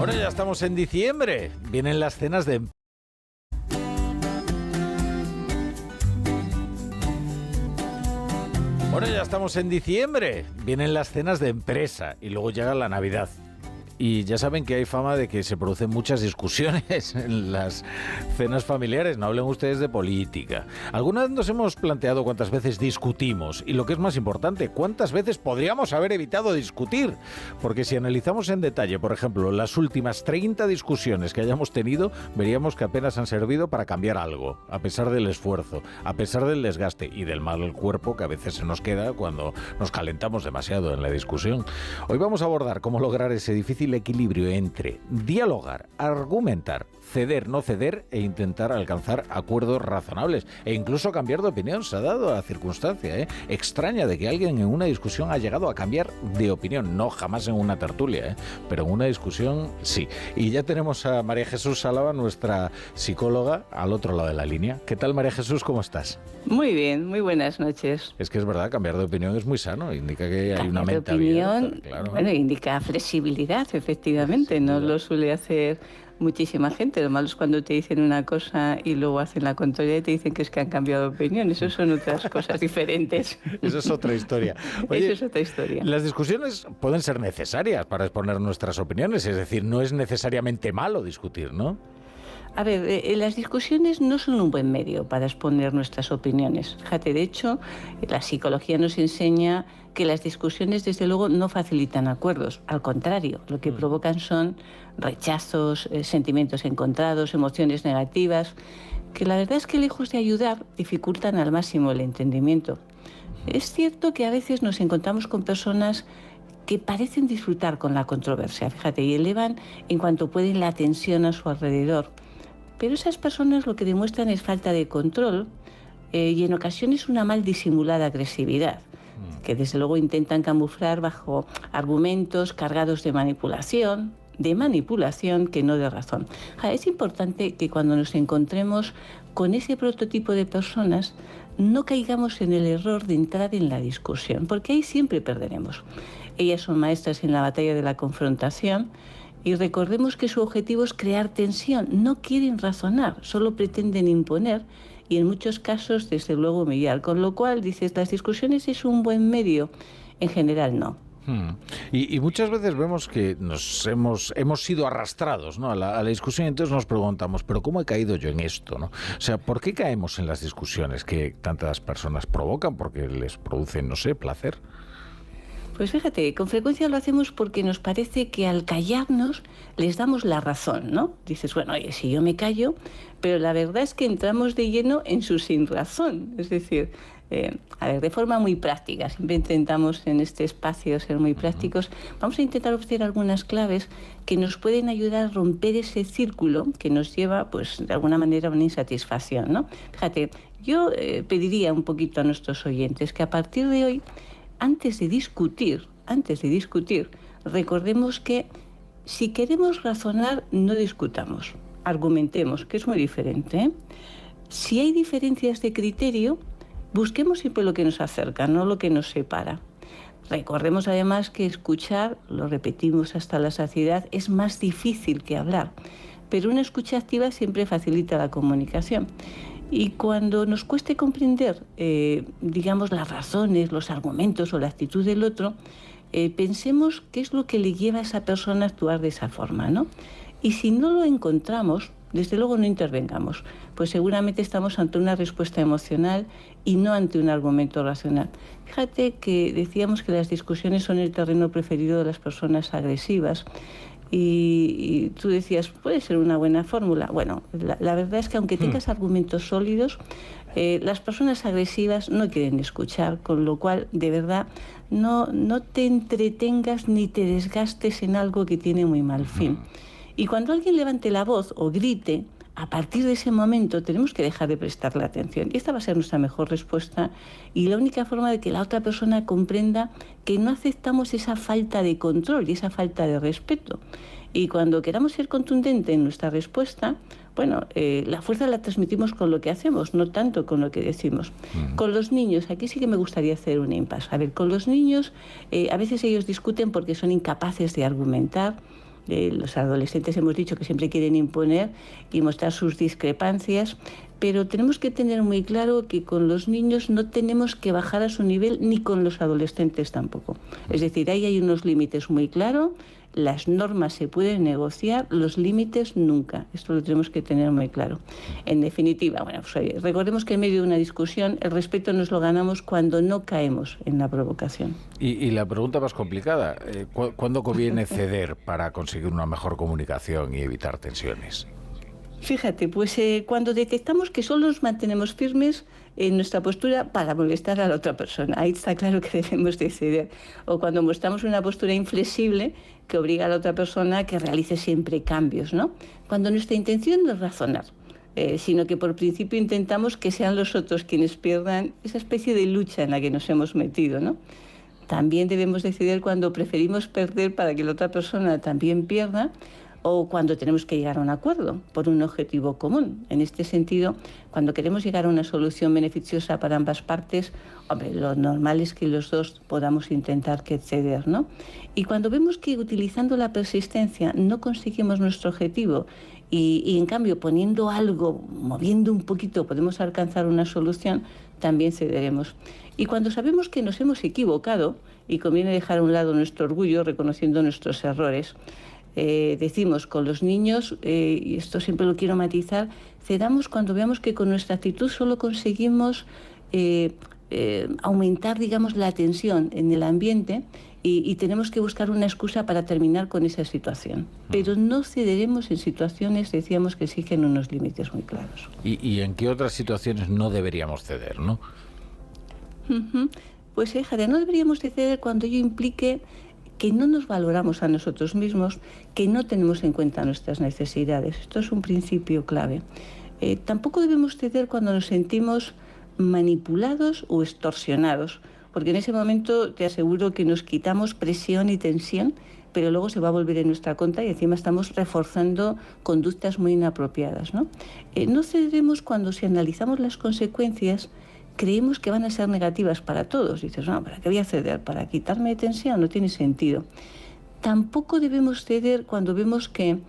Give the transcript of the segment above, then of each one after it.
Bueno, ya estamos en diciembre. Vienen las cenas de... Bueno, ya estamos en diciembre. Vienen las cenas de empresa y luego llega la Navidad. Y ya saben que hay fama de que se producen muchas discusiones en las cenas familiares. No hablen ustedes de política. Alguna vez nos hemos planteado cuántas veces discutimos y, lo que es más importante, cuántas veces podríamos haber evitado discutir. Porque si analizamos en detalle, por ejemplo, las últimas 30 discusiones que hayamos tenido, veríamos que apenas han servido para cambiar algo, a pesar del esfuerzo, a pesar del desgaste y del mal cuerpo que a veces se nos queda cuando nos calentamos demasiado en la discusión. Hoy vamos a abordar cómo lograr ese difícil equilibrio entre dialogar, argumentar, ceder, no ceder e intentar alcanzar acuerdos razonables e incluso cambiar de opinión. Se ha dado la circunstancia extraña de que alguien en una discusión ha llegado a cambiar de opinión, no jamás en una tertulia, pero en una discusión sí. Y ya tenemos a María Jesús Álava, nuestra psicóloga, al otro lado de la línea. ¿Qué tal, María Jesús? ¿Cómo estás? Muy bien, muy buenas noches. Es que es verdad, cambiar de opinión es muy sano, indica que hay una mente opinión, abierta, claro. Bueno, indica flexibilidad, efectivamente, no lo suele hacer muchísima gente. Lo malo es cuando te dicen una cosa y luego hacen la contraria y te dicen que es que han cambiado de opinión. Eso son otras cosas diferentes. Eso es otra historia. Oye, eso es otra historia. Las discusiones pueden ser necesarias para exponer nuestras opiniones, es decir, no es necesariamente malo discutir, ¿no? A ver, las discusiones no son un buen medio para exponer nuestras opiniones. Fíjate, de hecho, la psicología nos enseña que las discusiones, desde luego, no facilitan acuerdos. Al contrario, lo que provocan son rechazos, sentimientos encontrados, emociones negativas, que la verdad es que, lejos de ayudar, dificultan al máximo el entendimiento. Es cierto que a veces nos encontramos con personas que parecen disfrutar con la controversia, fíjate, y elevan en cuanto pueden la tensión a su alrededor. Pero esas personas lo que demuestran es falta de control y en ocasiones una mal disimulada agresividad, que desde luego intentan camuflar bajo argumentos cargados de manipulación que no de razón. Es importante que cuando nos encontremos con ese prototipo de personas no caigamos en el error de entrar en la discusión, porque ahí siempre perderemos. Ellas son maestras en la batalla de la confrontación. Y recordemos que su objetivo es crear tensión, no quieren razonar, solo pretenden imponer y en muchos casos, desde luego, humillar. Con lo cual, dices, ¿las discusiones es un buen medio? En general, no. Y muchas veces vemos que hemos sido arrastrados, ¿no?, a la discusión, y entonces nos preguntamos, ¿pero cómo he caído yo en esto, ¿no? O sea, ¿por qué caemos en las discusiones que tantas personas provocan? Porque les producen, no sé, placer. Pues fíjate, con frecuencia lo hacemos porque nos parece que al callarnos les damos la razón, ¿no? Dices, bueno, oye, si yo me callo, pero la verdad es que entramos de lleno en su sinrazón. Es decir, de forma muy práctica, siempre intentamos en este espacio ser muy prácticos. Vamos a intentar ofrecer algunas claves que nos pueden ayudar a romper ese círculo que nos lleva, pues, de alguna manera a una insatisfacción, ¿no? Fíjate, yo pediría un poquito a nuestros oyentes que a partir de hoy, antes de discutir, recordemos que si queremos razonar, no discutamos, argumentemos, que es muy diferente. Si hay diferencias de criterio, busquemos siempre lo que nos acerca, no lo que nos separa. Recordemos además que escuchar, lo repetimos hasta la saciedad, es más difícil que hablar, pero una escucha activa siempre facilita la comunicación. Y cuando nos cueste comprender, digamos, las razones, los argumentos o la actitud del otro, pensemos qué es lo que le lleva a esa persona a actuar de esa forma, ¿no? Y si no lo encontramos, desde luego no intervengamos, pues seguramente estamos ante una respuesta emocional y no ante un argumento racional. Fíjate que decíamos que las discusiones son el terreno preferido de las personas agresivas. Y tú decías, puede ser una buena fórmula. Bueno, la verdad es que aunque tengas argumentos sólidos, las personas agresivas no quieren escuchar, con lo cual, de verdad, no te entretengas ni te desgastes en algo que tiene muy mal fin. Y cuando alguien levante la voz o grite, a partir de ese momento tenemos que dejar de prestarle atención. Y esta va a ser nuestra mejor respuesta y la única forma de que la otra persona comprenda que no aceptamos esa falta de control y esa falta de respeto. Y cuando queramos ser contundentes en nuestra respuesta, bueno, la fuerza la transmitimos con lo que hacemos, no tanto con lo que decimos. Con los niños, aquí sí que me gustaría hacer un impasse. A ver, con los niños, a veces ellos discuten porque son incapaces de argumentar, Los adolescentes hemos dicho que siempre quieren imponer y mostrar sus discrepancias, pero tenemos que tener muy claro que con los niños no tenemos que bajar a su nivel, ni con los adolescentes tampoco. Es decir, ahí hay unos límites muy claros. Las normas se pueden negociar, los límites nunca. Esto lo tenemos que tener muy claro. En definitiva, bueno, pues, recordemos que en medio de una discusión el respeto nos lo ganamos cuando no caemos en la provocación. Y la pregunta más complicada, ¿cuándo conviene ceder para conseguir una mejor comunicación y evitar tensiones? Fíjate, pues cuando detectamos que solo nos mantenemos firmes en nuestra postura para molestar a la otra persona, ahí está claro que debemos de ceder. O cuando mostramos una postura inflexible que obliga a la otra persona a que realice siempre cambios, ¿no? Cuando nuestra intención no es razonar, sino que por principio intentamos que sean los otros quienes pierdan esa especie de lucha en la que nos hemos metido, ¿no? También debemos de ceder cuando preferimos perder para que la otra persona también pierda, o cuando tenemos que llegar a un acuerdo por un objetivo común. En este sentido, cuando queremos llegar a una solución beneficiosa para ambas partes, hombre, lo normal es que los dos podamos intentar que ceder, ¿no? Y cuando vemos que utilizando la persistencia no conseguimos nuestro objetivo y en cambio poniendo algo, moviendo un poquito, podemos alcanzar una solución, también cederemos. Y cuando sabemos que nos hemos equivocado y conviene dejar a un lado nuestro orgullo reconociendo nuestros errores, decimos con los niños, y esto siempre lo quiero matizar, cedamos cuando veamos que con nuestra actitud solo conseguimos aumentar, digamos, la tensión en el ambiente y tenemos que buscar una excusa para terminar con esa situación. Pero no cederemos en situaciones, decíamos, que exigen unos límites muy claros. ¿Y en qué otras situaciones no deberíamos ceder, no? Pues fíjate, no deberíamos de ceder cuando ello implique que no nos valoramos a nosotros mismos, que no tenemos en cuenta nuestras necesidades. Esto es un principio clave. Tampoco debemos ceder cuando nos sentimos manipulados o extorsionados, porque en ese momento te aseguro que nos quitamos presión y tensión, pero luego se va a volver en nuestra contra y encima estamos reforzando conductas muy inapropiadas, ¿no? No cederemos cuando, si analizamos las consecuencias, creemos que van a ser negativas para todos. Dices, no, ¿para qué voy a ceder? ¿Para quitarme tensión? No tiene sentido. Tampoco debemos ceder cuando vemos que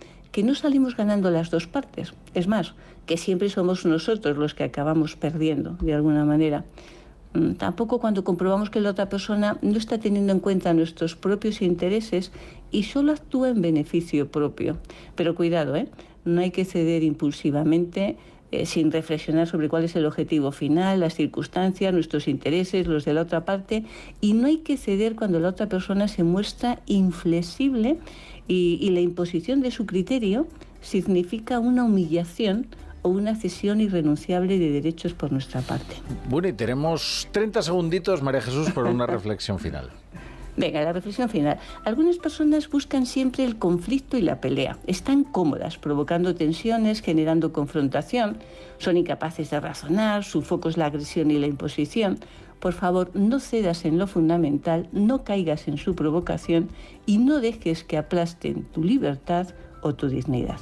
no salimos ganando las dos partes. Es más, que siempre somos nosotros los que acabamos perdiendo, de alguna manera. Tampoco cuando comprobamos que la otra persona no está teniendo en cuenta nuestros propios intereses y solo actúa en beneficio propio. Pero cuidado, no hay que ceder impulsivamente, sin reflexionar sobre cuál es el objetivo final, las circunstancias, nuestros intereses, los de la otra parte, y no hay que ceder cuando la otra persona se muestra inflexible y la imposición de su criterio significa una humillación o una cesión irrenunciable de derechos por nuestra parte. Bueno, y tenemos 30 segunditos, María Jesús, para una reflexión final. Venga, la reflexión final. Algunas personas buscan siempre el conflicto y la pelea. Están cómodas, provocando tensiones, generando confrontación. Son incapaces de razonar, su foco es la agresión y la imposición. Por favor, no cedas en lo fundamental, no caigas en su provocación y no dejes que aplasten tu libertad o tu dignidad.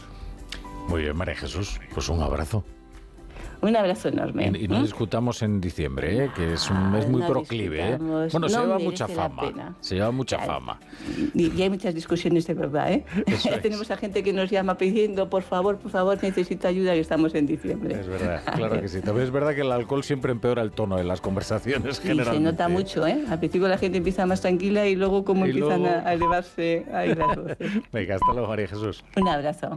Muy bien, María Jesús, pues un abrazo. Un abrazo enorme. Y no discutamos en diciembre, que es un mes muy proclive. Bueno, se lleva mucha fama. Se lleva mucha fama. Y hay muchas discusiones de verdad. Tenemos a gente que nos llama pidiendo, por favor, necesito ayuda, que estamos en diciembre. Es verdad, claro que sí. También es verdad que el alcohol siempre empeora el tono de las conversaciones, generalmente. Se nota mucho, Al principio la gente empieza más tranquila y luego empiezan a elevarse ahí las voces. Venga, hasta luego, María Jesús. Un abrazo.